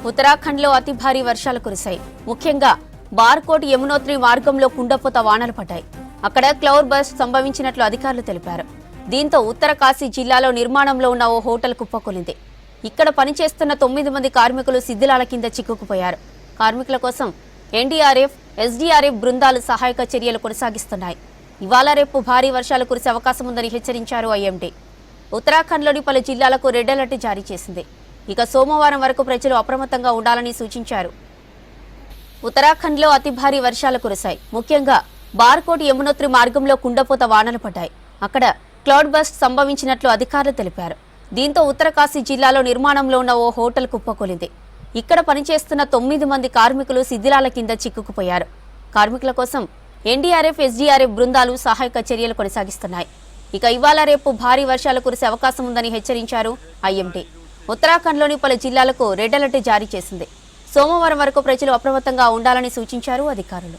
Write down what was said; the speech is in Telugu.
ఉత్తరాఖండ్లో అతి భారీ వర్షాలు కురిశాయి. ముఖ్యంగా బార్కోట్ యమునోత్రి మార్గంలో కుండపోత వానలు పడ్డాయి. అక్కడ క్లౌడ్ బస్ట్ సంభవించినట్లు అధికారులు తెలిపారు. దీంతో ఉత్తర కాశీ జిల్లాలో నిర్మాణంలో ఉన్న ఓ హోటల్ కుప్పకూలింది. ఇక్కడ పనిచేస్తున్న 9 మంది కార్మికులు శిథిలాల కింద చిక్కుకుపోయారు. కార్మికుల కోసం ఎన్డీఆర్ఎఫ్, ఎస్డీఆర్ఎఫ్ బృందాలు సహాయక చర్యలు కొనసాగిస్తున్నాయి. ఇవాళ రేపు భారీ వర్షాలు కురిసే అవకాశం ఉందని హెచ్చరించారు ఐఎండీ. ఉత్తరాఖండ్లోని పలు జిల్లాలకు రెడ్ అలర్ట్ జారీ చేసింది. ఇక సోమవారం వరకు ప్రజలు అప్రమత్తంగా ఉండాలని సూచించారు. ఉత్తరాఖండ్లో అతి భారీ వర్షాలు కురిశాయి. ముఖ్యంగా బార్కోట్ యమునోత్రి మార్గంలో కుండపోత వానలు పడ్డాయి. అక్కడ క్లౌడ్ బస్ట్ సంభవించినట్లు అధికారులు తెలిపారు. దీంతో ఉత్తర కాశీ జిల్లాలో నిర్మాణంలో ఉన్న ఓ హోటల్ కుప్పకూలింది. ఇక్కడ పనిచేస్తున్న 9 మంది కార్మికులు శిథిలాల కింద చిక్కుకుపోయారు. కార్మికుల కోసం ఎన్డీఆర్ఎఫ్, ఎస్డీఆర్ఎఫ్ బృందాలు సహాయక చర్యలు కొనసాగిస్తున్నాయి. ఇక ఇవాళ రేపు భారీ వర్షాలు కురిసే అవకాశం ఉందని హెచ్చరించారు ఐఎండీ. ఉత్తరాఖండ్లోని పలు జిల్లాలకు రెడ్ అలర్ట్ జారీ చేసింది. సోమవారం వరకు ప్రజలు అప్రమత్తంగా ఉండాలని సూచించారు అధికారులు.